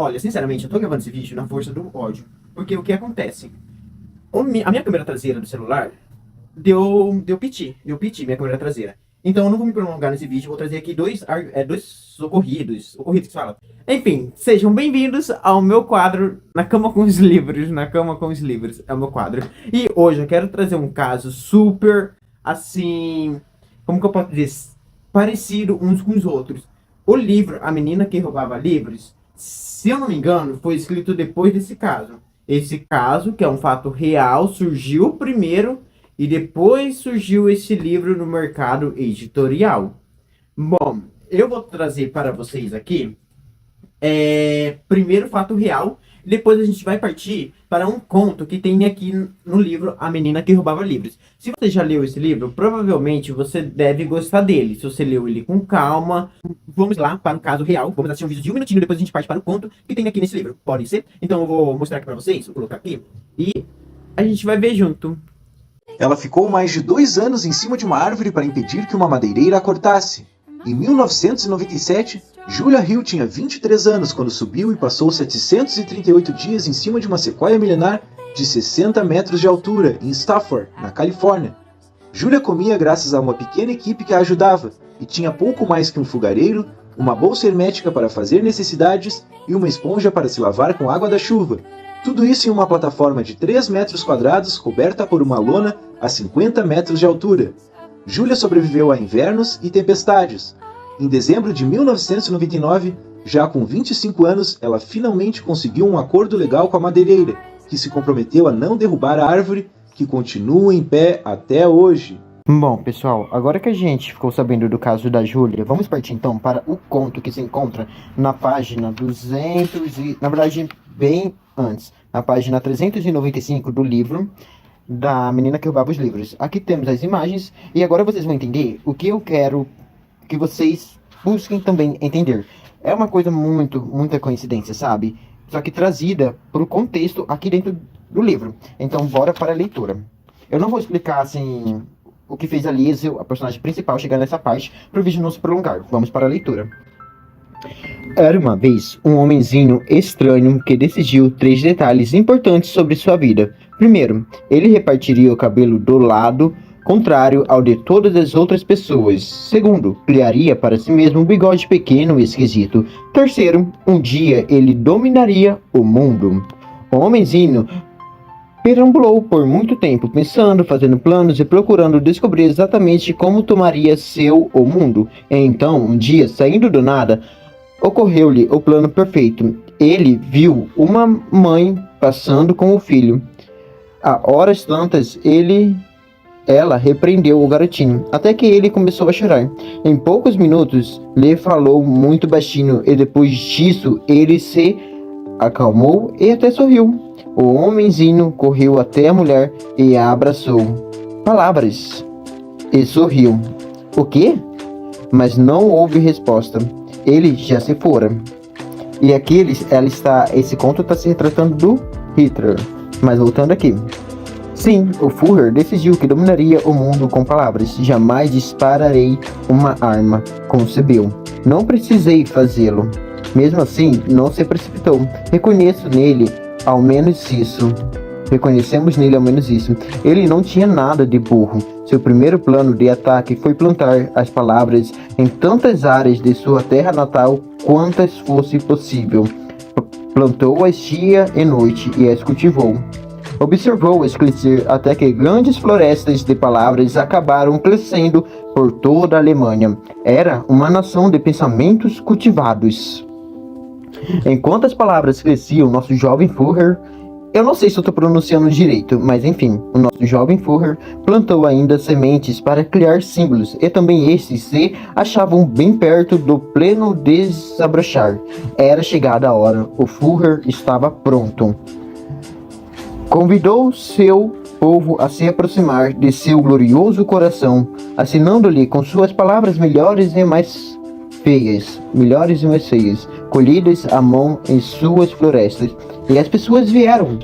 Olha, sinceramente, eu tô gravando esse vídeo na força do ódio. Porque o que acontece? A minha câmera traseira do celular deu piti, minha câmera traseira. Então eu não vou me prolongar nesse vídeo, vou trazer aqui dois ocorridos que fala. Enfim, sejam bem-vindos ao meu quadro Na Cama com os Livros, Na Cama com os Livros, é o meu quadro. E hoje eu quero trazer um caso super, assim, como que eu posso dizer, parecido uns com os outros. O livro, A Menina que Roubava Livros, se eu não me engano, foi escrito depois desse caso. Esse caso, que é um fato real, surgiu primeiro e depois surgiu esse livro no mercado editorial. Bom, eu vou trazer para vocês aqui, primeiro fato real, depois a gente vai partir para um conto que tem aqui no livro A Menina que Roubava Livros. Se você já leu esse livro, provavelmente você deve gostar dele. Se você leu ele com calma, vamos lá para o caso real. Vamos assistir um vídeo de um minutinho, depois a gente parte para o conto que tem aqui nesse livro. Pode ser? Então eu vou mostrar aqui para vocês, vou colocar aqui, e a gente vai ver junto. Ela ficou mais de 2 anos em cima de uma árvore para impedir que uma madeireira a cortasse. Em 1997, Julia Hill tinha 23 anos quando subiu e passou 738 dias em cima de uma sequoia milenar de 60 metros de altura, em Stafford, na Califórnia. Julia comia graças a uma pequena equipe que a ajudava, e tinha pouco mais que um fogareiro, uma bolsa hermética para fazer necessidades e uma esponja para se lavar com água da chuva. Tudo isso em uma plataforma de 3 metros quadrados coberta por uma lona a 50 metros de altura. Julia sobreviveu a invernos e tempestades. Em dezembro de 1999, já com 25 anos, ela finalmente conseguiu um acordo legal com a madeireira, que se comprometeu a não derrubar a árvore, que continua em pé até hoje. Bom, pessoal, agora que a gente ficou sabendo do caso da Júlia, vamos partir então para o conto que se encontra na página 200 e, na verdade, bem antes, na página 395 do livro da Menina que Roubava os Livros. Aqui temos as imagens e agora vocês vão entender o que eu quero que vocês busquem também entender. É uma coisa muita coincidência, sabe? Só que trazida para o contexto aqui dentro do livro. Então, bora para a leitura. Eu não vou explicar, assim, o que fez a Liesel, a personagem principal, chegar nessa parte, para o vídeo não se prolongar. Vamos para a leitura. Era uma vez um homenzinho estranho que decidiu 3 detalhes importantes sobre sua vida. Primeiro, ele repartiria o cabelo do lado contrário ao de todas as outras pessoas. Segundo, criaria para si mesmo um bigode pequeno e esquisito. Terceiro, um dia ele dominaria o mundo. O homenzinho perambulou por muito tempo, pensando, fazendo planos e procurando descobrir exatamente como tomaria o mundo. Então, um dia, saindo do nada, ocorreu-lhe o plano perfeito. Ele viu uma mãe passando com o filho. A horas tantas, ela repreendeu o garotinho, até que ele começou a chorar. Em poucos minutos, lhe falou muito baixinho, e depois disso, ele se acalmou e até sorriu. O homenzinho correu até a mulher e a abraçou. Palavras. E sorriu. O quê? Mas não houve resposta. Ele já se fora. E aqui esse conto está se retratando do Hitler. Mas voltando aqui. Sim, o Führer decidiu que dominaria o mundo com palavras. Jamais dispararei uma arma, concebeu. Não precisei fazê-lo. Mesmo assim, não se precipitou. Reconhecemos nele ao menos isso. Ele não tinha nada de burro. Seu primeiro plano de ataque foi plantar as palavras em tantas áreas de sua terra natal quantas fosse possível. Plantou-as dia e noite e as cultivou. Observou-as crescer até que grandes florestas de palavras acabaram crescendo por toda a Alemanha. Era uma nação de pensamentos cultivados. Enquanto as palavras cresciam, nosso jovem Führer, eu não sei se eu estou pronunciando direito, mas enfim, o nosso jovem Führer plantou ainda sementes para criar símbolos, e também estes se achavam bem perto do pleno desabrochar. Era chegada a hora, o Führer estava pronto. Convidou seu povo a se aproximar de seu glorioso coração, assinando-lhe com suas palavras melhores e mais feias, colhidas à mão em suas florestas. E as pessoas vieram.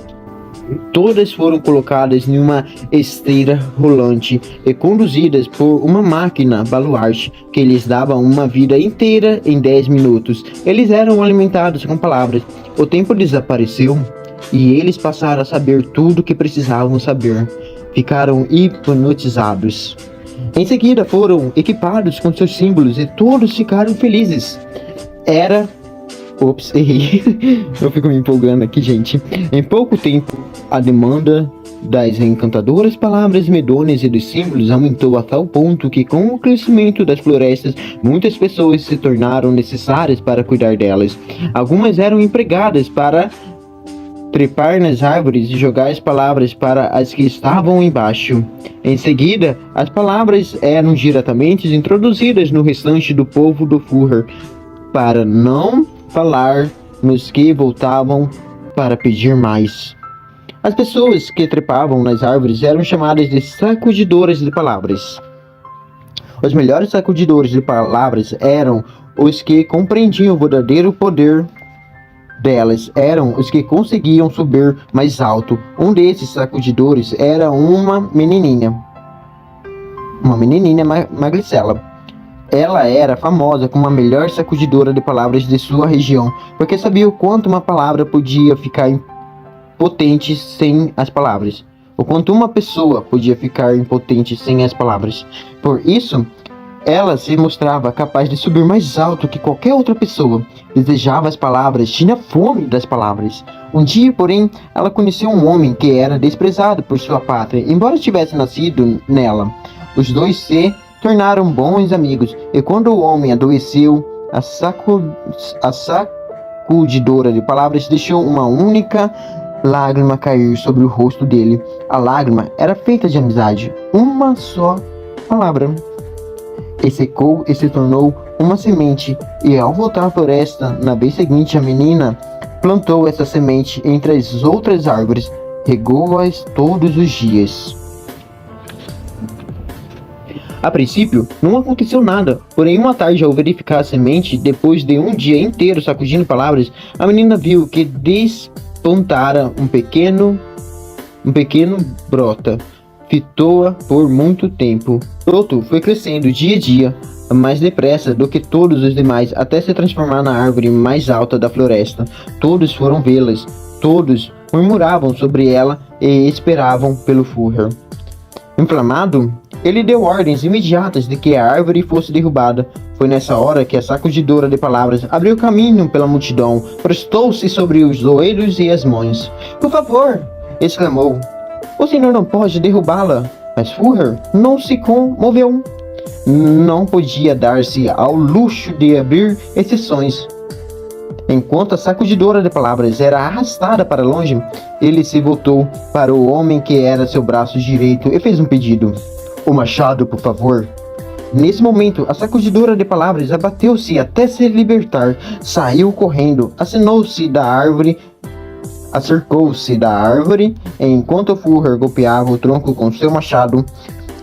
Todas foram colocadas em uma esteira rolante e conduzidas por uma máquina baluarte que lhes dava uma vida inteira em 10 minutos. Eles eram alimentados com palavras. O tempo desapareceu e eles passaram a saber tudo o que precisavam saber. Ficaram hipnotizados. Em seguida foram equipados com seus símbolos e todos ficaram felizes. Ops, errei. Eu fico me empolgando aqui, gente. Em pouco tempo, a demanda das encantadoras palavras medonhas e dos símbolos aumentou a tal ponto que, com o crescimento das florestas, muitas pessoas se tornaram necessárias para cuidar delas. Algumas eram empregadas para trepar nas árvores e jogar as palavras para as que estavam embaixo. Em seguida, as palavras eram diretamente introduzidas no restante do povo do Furor, para não falar nos que voltavam para pedir mais. As pessoas que trepavam nas árvores eram chamadas de sacudidoras de palavras. Os melhores sacudidores de palavras eram os que compreendiam o verdadeiro poder delas, eram os que conseguiam subir mais alto. Um desses sacudidores era uma menininha magricela. Ela era famosa como a melhor sacudidora de palavras de sua região, porque sabia o quanto uma palavra podia ficar impotente sem as palavras, o quanto uma pessoa podia ficar impotente sem as palavras. Por isso, ela se mostrava capaz de subir mais alto que qualquer outra pessoa. Desejava as palavras, tinha fome das palavras. Um dia, porém, ela conheceu um homem que era desprezado por sua pátria, embora tivesse nascido nela. Os dois se tornaram bons amigos, e quando o homem adoeceu, a sacudidora de palavras deixou uma única lágrima cair sobre o rosto dele. A lágrima era feita de amizade, uma só palavra. E secou e se tornou uma semente, e ao voltar à floresta, na vez seguinte, a menina plantou essa semente entre as outras árvores, regou-as todos os dias. A princípio, não aconteceu nada, porém uma tarde, ao verificar a semente, depois de um dia inteiro sacudindo palavras, a menina viu que despontara um pequeno brota. Fitou-a por muito tempo. O broto foi crescendo dia a dia, mais depressa do que todos os demais, até se transformar na árvore mais alta da floresta. Todos foram vê-las, todos murmuravam sobre ela e esperavam pelo Furor. Inflamado, ele deu ordens imediatas de que a árvore fosse derrubada. Foi nessa hora que a sacudidora de palavras abriu caminho pela multidão, prostou-se sobre os joelhos e as mãos. "Por favor!" exclamou. "O senhor não pode derrubá-la." Mas Furor não se comoveu. Não podia dar-se ao luxo de abrir exceções. Enquanto a sacudidora de palavras era arrastada para longe, ele se voltou para o homem que era seu braço direito e fez um pedido. "O machado, por favor." Nesse momento, a sacudidora de palavras abateu-se até se libertar, saiu correndo, acercou-se da árvore, enquanto o Furor golpeava o tronco com seu machado,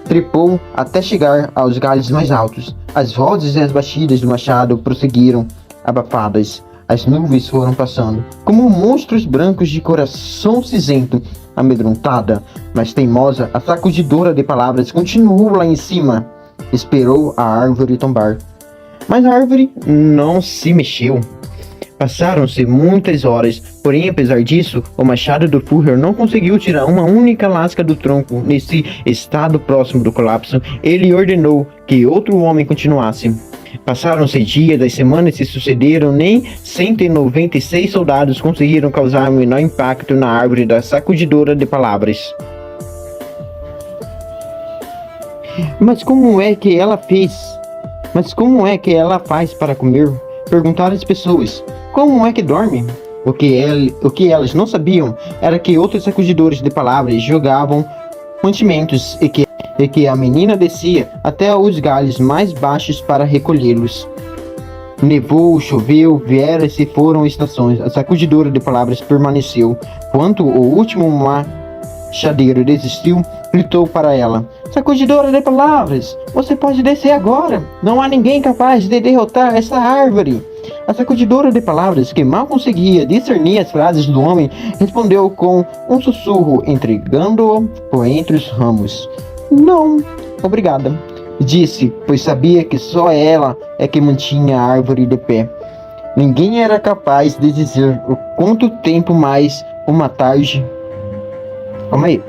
trepou até chegar aos galhos mais altos. As vozes e as batidas do machado prosseguiram, abafadas. As nuvens foram passando, como monstros brancos de coração cinzento. Amedrontada, mas teimosa, a sacudidora de palavras continuou lá em cima. Esperou a árvore tombar. Mas a árvore não se mexeu. Passaram-se muitas horas, porém, apesar disso, o machado do Furor não conseguiu tirar uma única lasca do tronco. Nesse estado próximo do colapso, ele ordenou que outro homem continuasse. Passaram-se dias, as semanas se sucederam, nem 196 soldados conseguiram causar o menor impacto na árvore da sacudidora de palavras. Mas como é que ela faz para comer? Perguntaram as pessoas. Como é que dorme? O que elas não sabiam era que outros sacudidores de palavras jogavam mantimentos e que a menina descia até os galhos mais baixos para recolhê-los. Nevou, choveu, vieram e se foram estações. A sacudidora de palavras permaneceu. Quando o último machadeiro desistiu, gritou para ela: "Sacudidora de palavras, você pode descer agora. Não há ninguém capaz de derrotar essa árvore." A sacudidora de palavras, que mal conseguia discernir as frases do homem, respondeu com um sussurro, entregando-o por entre os ramos. Não, obrigada, disse, pois sabia que só ela é que mantinha a árvore de pé. Ninguém era capaz de dizer o quanto tempo mais uma tarde... Calma aí.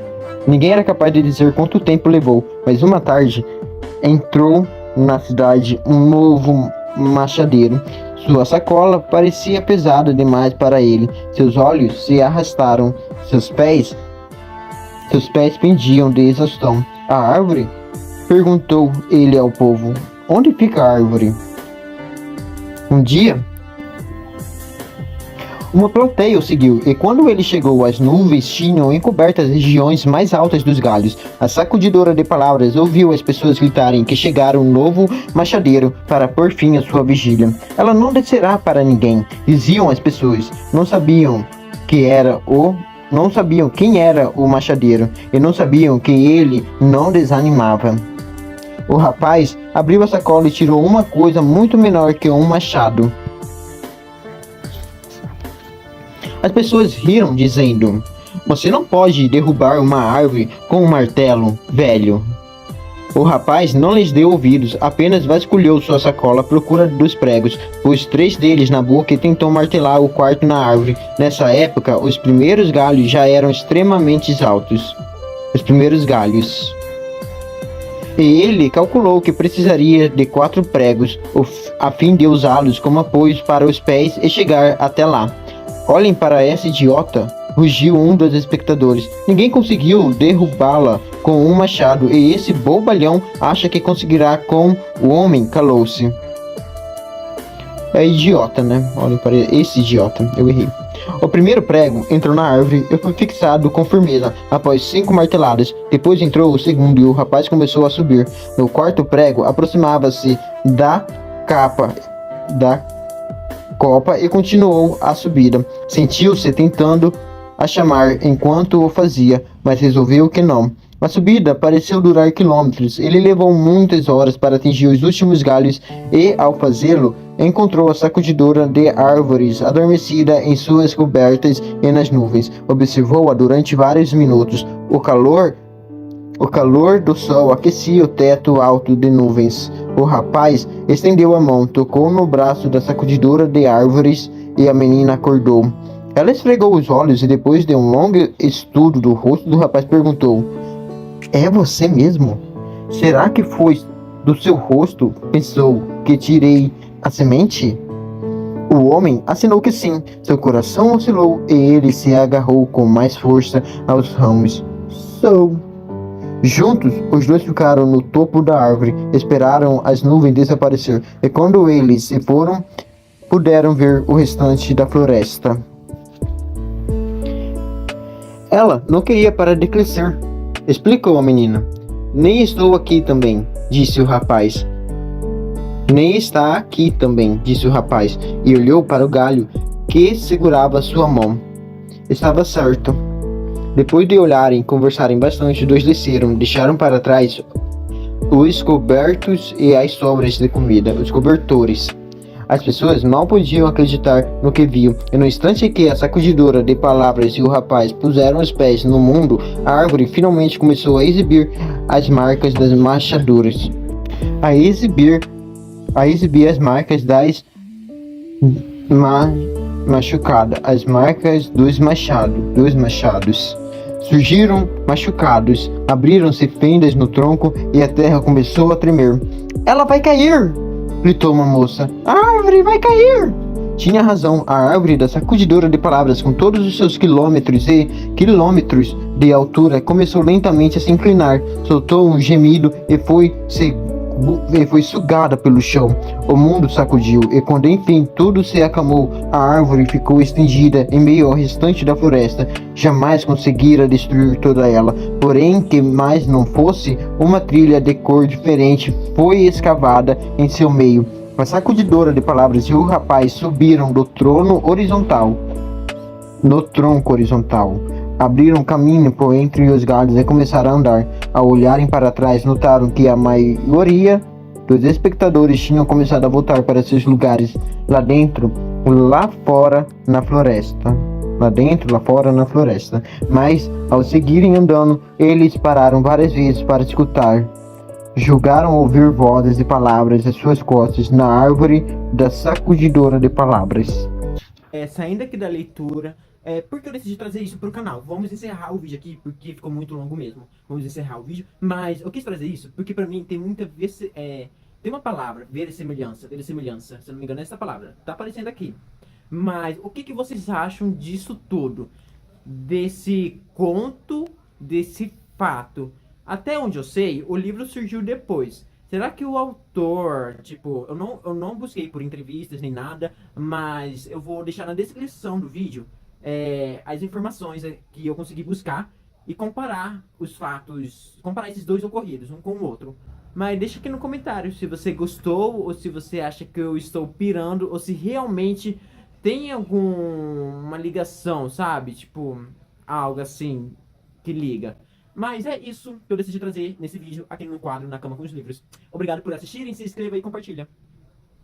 Ninguém era capaz de dizer quanto tempo levou, mas uma tarde entrou na cidade um novo machadeiro. Sua sacola parecia pesada demais para ele. Seus olhos se arrastaram. Seus pés pendiam de exaustão. A árvore? Perguntou ele ao povo. Onde fica a árvore? Um dia, uma plateia o seguiu, e quando ele chegou, as nuvens tinham encoberto as regiões mais altas dos galhos. A sacudidora de palavras ouviu as pessoas gritarem que chegara um novo machadeiro para pôr fim à sua vigília. Ela não descerá para ninguém, diziam as pessoas. Não sabiam quem era o machadeiro, e não sabiam que ele não desanimava. O rapaz abriu a sacola e tirou uma coisa muito menor que um machado. As pessoas riram, dizendo: você não pode derrubar uma árvore com um martelo, velho. O rapaz não lhes deu ouvidos, apenas vasculhou sua sacola à procura dos pregos, pôs 3 deles na boca e tentou martelar o quarto na árvore. Nessa época, os primeiros galhos já eram extremamente altos. E ele calculou que precisaria de 4 pregos, a fim de usá-los como apoios para os pés e chegar até lá. Olhem para essa idiota, rugiu um dos espectadores. Ninguém conseguiu derrubá-la com um machado, e esse bobalhão acha que conseguirá com o homem, calou-se. É idiota, né? Olhem para esse idiota, eu errei. O primeiro prego entrou na árvore e foi fixado com firmeza após 5 marteladas. Depois entrou o segundo e o rapaz começou a subir. No quarto prego aproximava-se da copa e continuou a subida. Sentiu-se tentando a chamar enquanto o fazia, mas resolveu que não. A subida pareceu durar quilômetros. Ele levou muitas horas para atingir os últimos galhos e, ao fazê-lo, encontrou a sacudidora de árvores adormecida em suas cobertas e nas nuvens. Observou-a durante vários minutos. O calor do sol aquecia o teto alto de nuvens. O rapaz estendeu a mão, tocou no braço da sacudidora de árvores e a menina acordou. Ela esfregou os olhos e, depois de um longo estudo do rosto do rapaz, perguntou: é você mesmo? Será que foi do seu rosto, pensou, que tirei a semente? O homem assinou que sim. Seu coração oscilou e ele se agarrou com mais força aos ramos. Sou. Juntos, os dois ficaram no topo da árvore, esperaram as nuvens desaparecer, e quando eles se foram, puderam ver o restante da floresta. Ela não queria parar de crescer, explicou a menina. Nem estou aqui também, disse o rapaz. Nem está aqui também, disse o rapaz, e olhou para o galho que segurava sua mão. Estava certo. Depois de olharem e conversarem bastante, os dois desceram, deixaram para trás os cobertos e as sobras de comida, os cobertores. As pessoas mal podiam acreditar no que viam, e no instante que a sacudidora de palavras e o rapaz puseram os pés no mundo, a árvore finalmente começou a exibir as marcas das machaduras. A exibir as marcas das machucadas, as marcas dos machados. Surgiram machucados, abriram-se fendas no tronco e a terra começou a tremer. Ela vai cair! Gritou uma moça. A árvore vai cair! Tinha razão, a árvore da sacudidora de palavras, com todos os seus quilômetros e quilômetros de altura, começou lentamente a se inclinar, soltou um gemido e foi sugada pelo chão. O mundo sacudiu, e quando enfim tudo se acalmou, a árvore ficou estendida em meio ao restante da floresta. Jamais conseguira destruir toda ela, porém, que mais não fosse, uma trilha de cor diferente foi escavada em seu meio. A sacudidora de palavras e o rapaz subiram no tronco horizontal. Abriram caminho por entre os galhos e começaram a andar. Ao olharem para trás, notaram que a maioria Os espectadores tinham começado a voltar para seus lugares lá dentro, lá fora na floresta. Lá dentro, lá fora na floresta. Mas, ao seguirem andando, eles pararam várias vezes para escutar. Julgaram ouvir vozes e palavras às suas costas na árvore da sacudidora de palavras. Saindo aqui da leitura, por que eu decidi trazer isso para o canal? Vamos encerrar o vídeo aqui, porque ficou muito longo mesmo. Vamos encerrar o vídeo, mas eu quis trazer isso porque para mim tem muita tem uma palavra, verossemelhança, se eu não me engano é essa palavra, tá aparecendo aqui. Mas o que vocês acham disso tudo? Desse conto, desse fato? Até onde eu sei, o livro surgiu depois. Será que o autor, tipo, eu não busquei por entrevistas nem nada, mas eu vou deixar na descrição do vídeo as informações que eu consegui buscar e comparar os fatos, comparar esses dois ocorridos, um com o outro. Mas deixa aqui no comentário se você gostou ou se você acha que eu estou pirando ou se realmente tem alguma ligação, sabe? Tipo, algo assim que liga. Mas é isso que eu decidi trazer nesse vídeo aqui no quadro Na Cama com os Livros. Obrigado por assistirem, se inscreva e compartilha.